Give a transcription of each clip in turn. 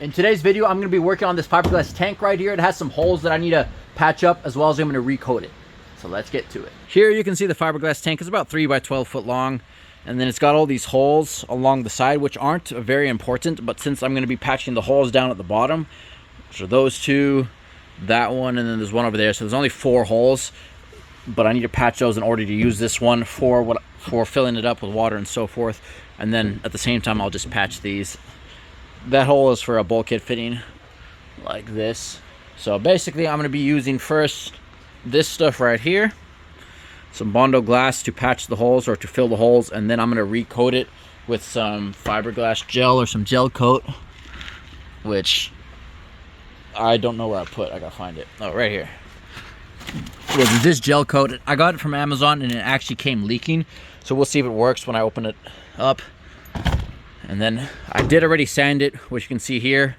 In today's video, I'm going to be working on this fiberglass tank right here. It has some holes that I need to patch up, as well as I'm going to recoat it. So let's get to it. Here you can see the fiberglass tank is about 3 by 12 foot long. And then it's got all these holes along the side, which aren't very important. But since I'm going to be patching the holes down at the bottom, so those two, that one, and then there's one over there. So there's only 4 holes. But I need to patch those in order to use this one for filling it up with water and so forth. And then at the same time, I'll just patch these. That hole is for a bulkhead fitting like this. So basically, I'm going to be using first this stuff right here, some Bondo glass to patch the holes or to fill the holes, and then I'm going to recoat it with some fiberglass gel or some gel coat, which I don't know where I put. I gotta find it. Oh, right here. With this gel coat, I got it from Amazon and it actually came leaking, so we'll see if it works when I open it up. And then I did already sand it, which you can see here,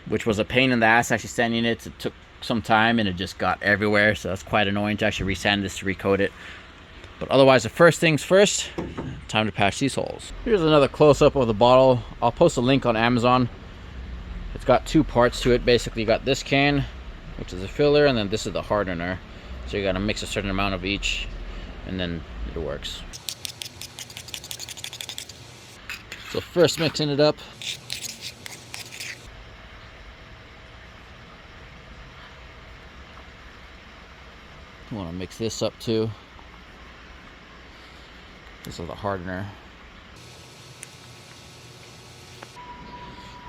which was a pain in the ass actually sanding it. It took some time and it just got everywhere, so that's quite annoying to actually resand this to recoat it. But otherwise, the first things first, time to patch these holes. Here's another close-up of the bottle. I'll post a link on Amazon. It's got 2 parts to it. Basically, you got this can, which is a filler, and then this is the hardener. So you got to mix a certain amount of each, and then it works. So first, mixing it up. You want to mix this up too. This is the hardener.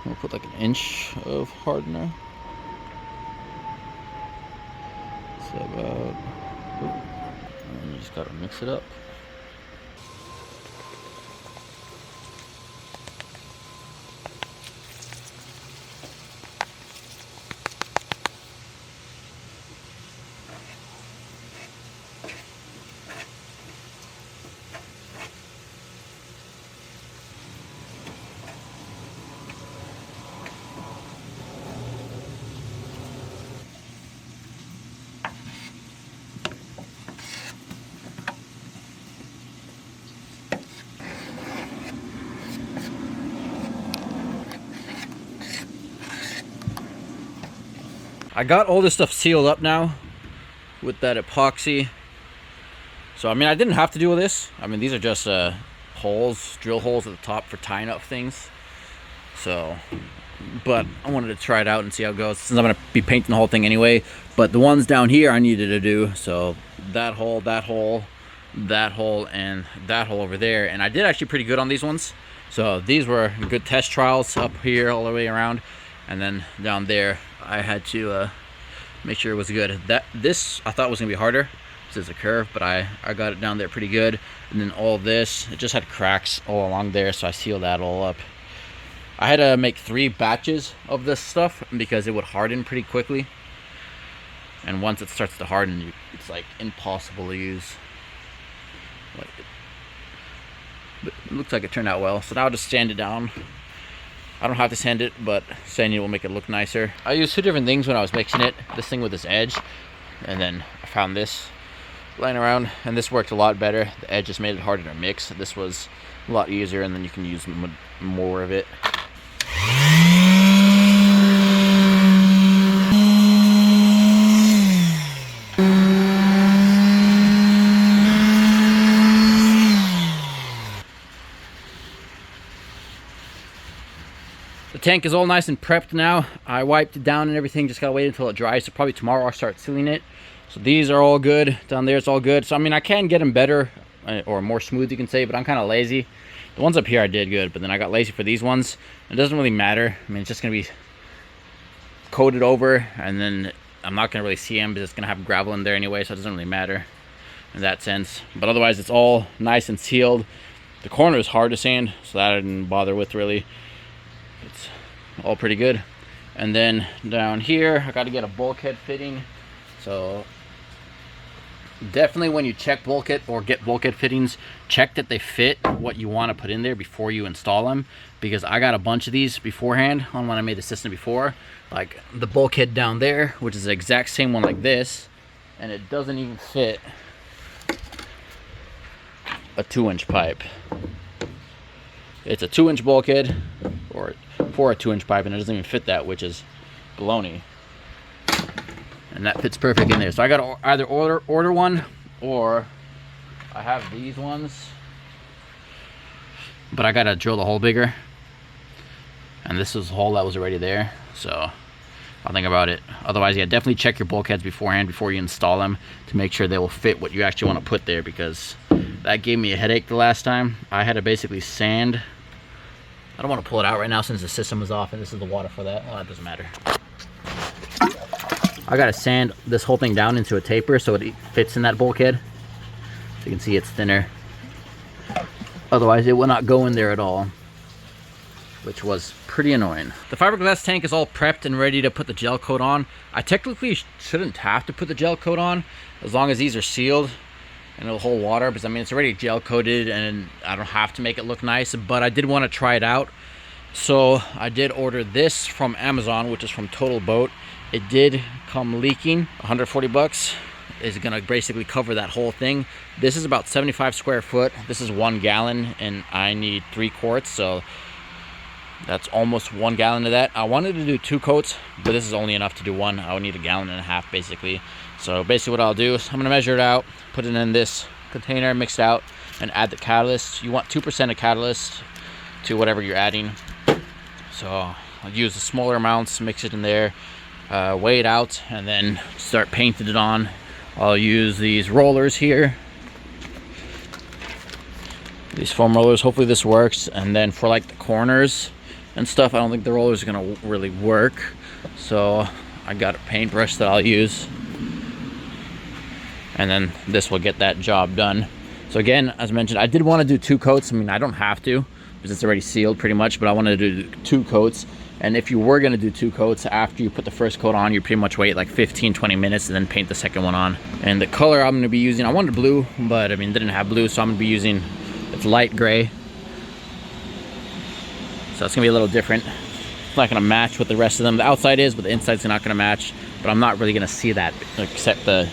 We'll put like an inch of hardener. So about, and you just gotta mix it up. I got all this stuff sealed up now with that epoxy. So I mean, I didn't have to do all this. I mean, these are just holes, drill holes at the top for tying up things. So, but I wanted to try it out and see how it goes, since I'm gonna be painting the whole thing anyway. But the ones down here I needed to do, so that hole, that hole, that hole, and that hole over there. And I did actually pretty good on these ones. So these were good test trials up here all the way around. And then down there, I had to make sure it was good. This I thought was gonna be harder, because it's a curve, but I got it down there pretty good. And then all this, it just had cracks all along there, so I sealed that all up. I had to make 3 batches of this stuff because it would harden pretty quickly. And once it starts to harden, it's like impossible to use. But it looks like it turned out well. So now I'll just sand it down. I don't have to sand it, but sanding it will make it look nicer. I used 2 different things when I was mixing it. This thing with this edge, and then I found this lying around, and this worked a lot better. The edge just made it harder to mix. This was a lot easier, and then you can use more of it. The tank is all nice and prepped now. I wiped it down and everything, just gotta wait until it dries. So probably tomorrow I'll start sealing it. So these are all good. Down there it's all good. So I mean, I can get them better or more smooth, you can say, but I'm kind of lazy. The ones up here I did good, but then I got lazy for these ones. It doesn't really matter. I mean, it's just gonna be coated over, and then I'm not gonna really see them because it's gonna have gravel in there anyway, so it doesn't really matter in that sense. But otherwise, it's all nice and sealed. The corner is hard to sand, so that I didn't bother with really. It's all pretty good. And then down here, I got to get a bulkhead fitting. So definitely when you check bulkhead or get bulkhead fittings, check that they fit what you want to put in there before you install them, because I got a bunch of these beforehand on when I made the system before, like the bulkhead down there, which is the exact same one like this, and it doesn't even fit a 2-inch pipe. It's a 2-inch bulkhead, or pour a 2-inch pipe and it doesn't even fit that, which is baloney. And that fits perfect in there. So I gotta either order one, or I have these ones, but I gotta drill the hole bigger. And this is the hole that was already there, so I'll think about it. Otherwise, yeah, definitely check your bulkheads beforehand before you install them to make sure they will fit what you actually want to put there, because that gave me a headache the last time. I had to basically sand. I don't want to pull it out right now since the system is off and this is the water for that. Well, it doesn't matter. I gotta sand this whole thing down into a taper so it fits in that bulkhead. So you can see it's thinner. Otherwise, it will not go in there at all, which was pretty annoying. The fiberglass tank is all prepped and ready to put the gel coat on. I technically shouldn't have to put the gel coat on as long as these are sealed and it'll hold water, because I mean, it's already gel coated and I don't have to make it look nice, but I did want to try it out. So I did order this from Amazon, which is from Total Boat. It did come leaking. 140 bucks is gonna basically cover that whole thing. This is about 75 square foot. This is 1 gallon and I need 3 quarts, so that's almost 1 gallon of that. I wanted to do 2 coats, but this is only enough to do 1. I would need 1.5 gallons basically. So basically what I'll do is I'm gonna measure it out, put it in this container, mix it out, and add the catalyst. You want 2% of catalyst to whatever you're adding. So I'll use the smaller amounts, mix it in there, weigh it out, and then start painting it on. I'll use these rollers here, these foam rollers. Hopefully this works. And then for like the corners and stuff, I don't think the rollers are gonna really work, so I got a paintbrush that I'll use, and then this will get that job done. So again, as mentioned, I did want to do 2 coats. I mean, I don't have to because it's already sealed pretty much, but I wanted to do 2 coats. And if you were going to do 2 coats, after you put the first coat on, you pretty much wait like 15-20 minutes and then paint the second one on. And the color I'm going to be using, I wanted blue, but I mean, didn't have blue, so I'm going to be using, it's light gray. So it's going to be a little different. It's not going to match with the rest of them. The outside is, but the inside's not going to match. But I'm not really going to see that except the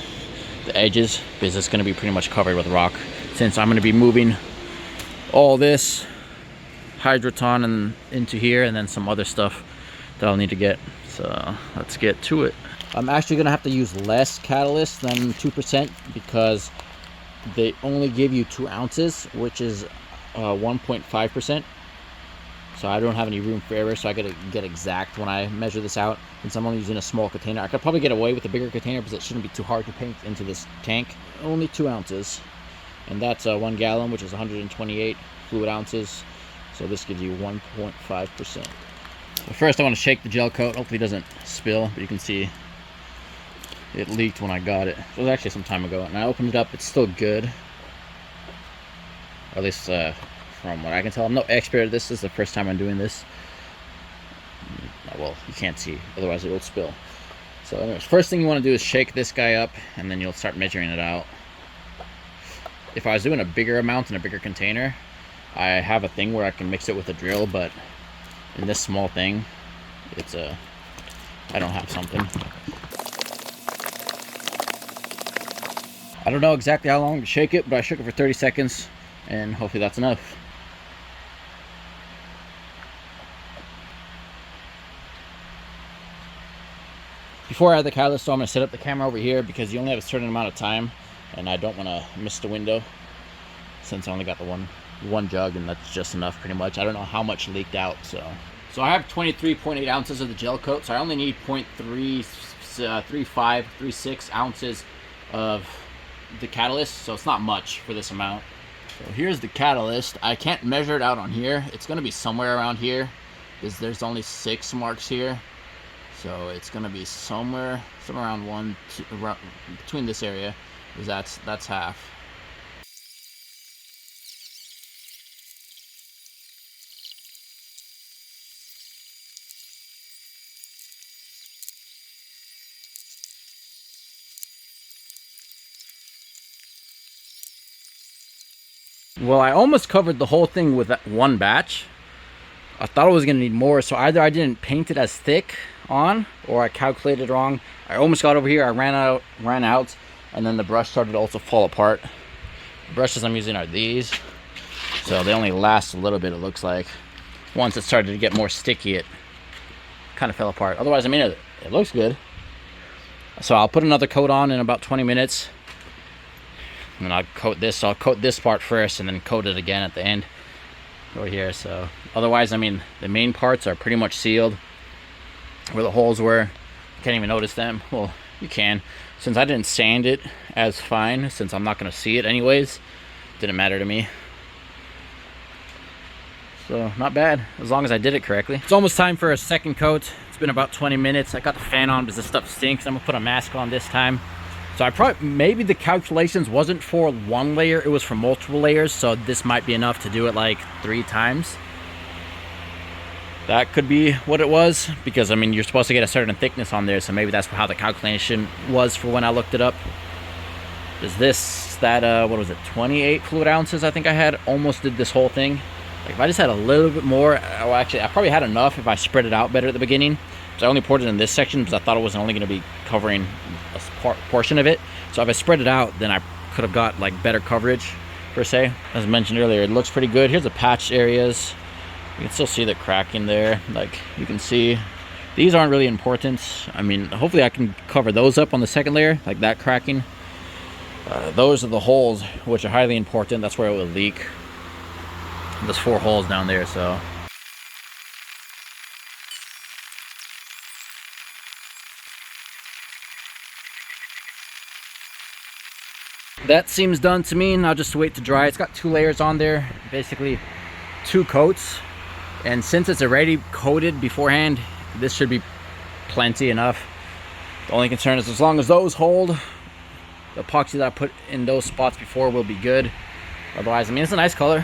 edges, because it's going to be pretty much covered with rock, since I'm going to be moving all this hydroton and into here, and then some other stuff that I'll need to get. So let's get to it. I'm actually going to have to use less catalyst than 2%, because they only give you 2 ounces, which is 1.5%. So I don't have any room for error, so I gotta get exact when I measure this out. Since I'm only using a small container, I could probably get away with a bigger container because it shouldn't be too hard to paint into this tank. Only 2 ounces, and that's 1 gallon, which is 128 fluid ounces. So this gives you 1.5%. First, I want to shake the gel coat. Hopefully it doesn't spill, but you can see it leaked when I got it. It was actually some time ago, and I opened it up. It's still good, or at least from what I can tell. I'm no expert. This is the first time I'm doing this. Well, you can't see, otherwise it will spill. So anyways, first thing you want to do is shake this guy up, and then you'll start measuring it out. If I was doing a bigger amount in a bigger container, I have a thing where I can mix it with a drill, but in this small thing, it's I don't have something. I don't know exactly how long to shake it, but I shook it for 30 seconds, and hopefully that's enough. Before I add the catalyst, so I'm going to set up the camera over here because you only have a certain amount of time, and I don't want to miss the window since I only got the one jug, and that's just enough pretty much. I don't know how much leaked out, so I have 23.8 ounces of the gel coat, so I only need 36 ounces of the catalyst, so it's not much for this amount. So here's the catalyst. I can't measure it out on here. It's going to be somewhere around here because there's only 6 marks here. So it's going to be somewhere around between this area, because that's half. Well, I almost covered the whole thing with that one batch. I thought I was going to need more, so either I didn't paint it as thick on, or I calculated wrong. I almost got over here, I ran out, and then the brush started to also fall apart. The brushes I'm using are these, so they only last a little bit, it looks like. once it started to get more sticky, it kind of fell apart. Otherwise, I mean, it looks good. So I'll put another coat on in about 20 minutes. And then I'll coat this. So I'll coat this part first and then coat it again at the end over here. So otherwise, I mean, the main parts are pretty much sealed. Where the holes were, you can't even notice them. Well, you can. Since I didn't sand it as fine, since I'm not going to see it anyways, didn't matter to me. So not bad, as long as I did it correctly. It's almost time for a second coat. It's been about 20 minutes. I got the fan on because this stuff stinks. I'm gonna put a mask on this time. So I probably, maybe the calculations wasn't for one layer, it was for multiple layers. So this might be enough to do it like 3 times. That could be what it was, because I mean, you're supposed to get a certain thickness on there. So maybe that's how the calculation was for when I looked it up. Is this, that, what was it, 28 fluid ounces I think I had, almost did this whole thing. Like if I just had a little bit more, well, actually I probably had enough if I spread it out better at the beginning. So I only poured it in this section because I thought it wasn't only going to be covering a portion of it. So if I spread it out, then I could have got like better coverage per se. As I mentioned earlier, it looks pretty good. Here's the patch areas. You can still see the cracking there. Like you can see, these aren't really important. I mean, hopefully I can cover those up on the second layer, like that cracking. Those are the holes, which are highly important. That's where it will leak. There's 4 holes down there, so. That seems done to me. Now just wait to dry. It's got 2 layers on there, basically 2 coats. And since it's already coated beforehand, this should be plenty enough. The only concern is as long as those hold, the epoxy that I put in those spots before will be good. Otherwise, I mean, it's a nice color.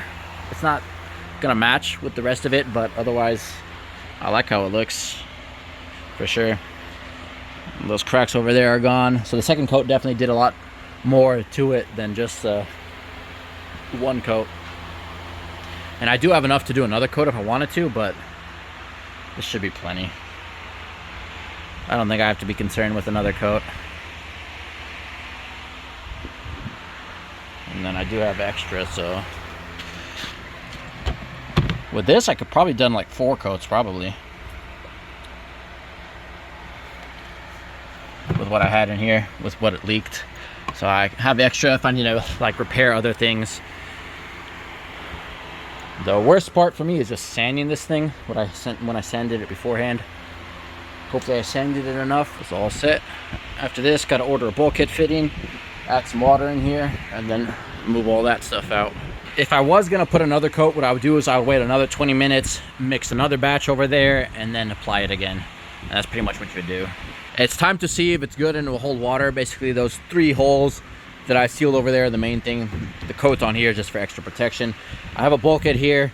It's not gonna match with the rest of it, but otherwise I like how it looks for sure. Those cracks over there are gone. So the second coat definitely did a lot more to it than just one coat. And I do have enough to do another coat if I wanted to, but this should be plenty. I don't think I have to be concerned with another coat. And then I do have extra, so with this I could probably done like 4 coats probably. With what I had in here, with what it leaked. So I have extra if I need to like repair other things. The worst part for me is just sanding this thing, when I sanded it beforehand. Hopefully I sanded it enough. It's all set. After this, got to order a bulkhead fitting, add some water in here, and then move all that stuff out. If I was going to put another coat, what I would do is I would wait another 20 minutes, mix another batch over there, and then apply it again. And that's pretty much what you would do. It's time to see if it's good and it will hold water. Basically, those 3 holes that I sealed over there, the main thing. The coat's on here is just for extra protection. I have a bulkhead here,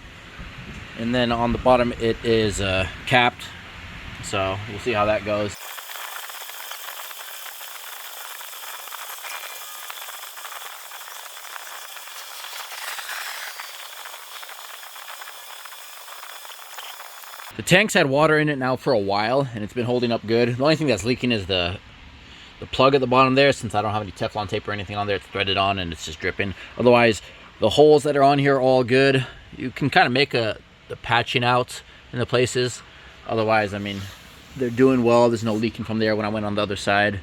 and then on the bottom it is capped. So we'll see how that goes. The tank's had water in it now for a while, and it's been holding up good. The only thing that's leaking is the plug at the bottom there. Since I don't have any Teflon tape or anything on there, it's threaded on and it's just dripping. Otherwise, the holes that are on here are all good. You can kind of make the patching out in the places. Otherwise, I mean, they're doing well. There's no leaking from there when I went on the other side.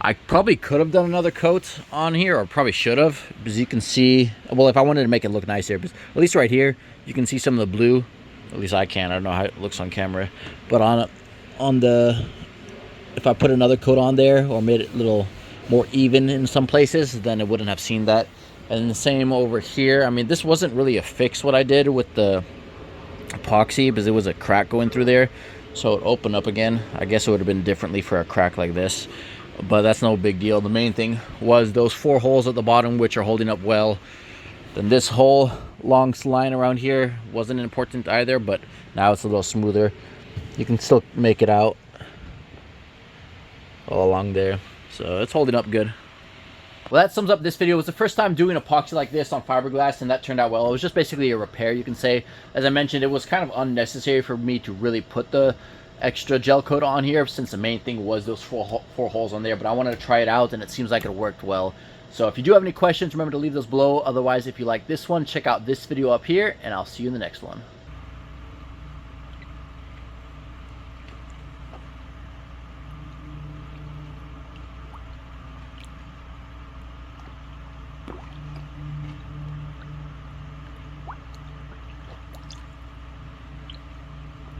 I probably could have done another coat on here, or probably should have, because you can see, well, if I wanted to make it look nicer, but at least right here, you can see some of the blue. At least I can. I don't know how it looks on camera, but on the, if I put another coat on there or made it a little more even in some places, then it wouldn't have seen that. And the same over here. I mean, this wasn't really a fix what I did with the epoxy, because it was a crack going through there, so it opened up again. I guess it would have been differently for a crack like this, but that's no big deal. The main thing was those 4 holes at the bottom, which are holding up well. Then this whole long line around here wasn't important either, but now it's a little smoother. You can still make it out all along there, so it's holding up good. Well, that sums up this video. It was the first time doing epoxy like this on fiberglass, and that turned out well. It was just basically a repair, you can say. As I mentioned, it was kind of unnecessary for me to really put the extra gel coat on here, since the main thing was those four holes on there, but I wanted to try it out and it seems like it worked well. So if you do have any questions, remember to leave those below. Otherwise, if you like this one, check out this video up here, and I'll see you in the next one.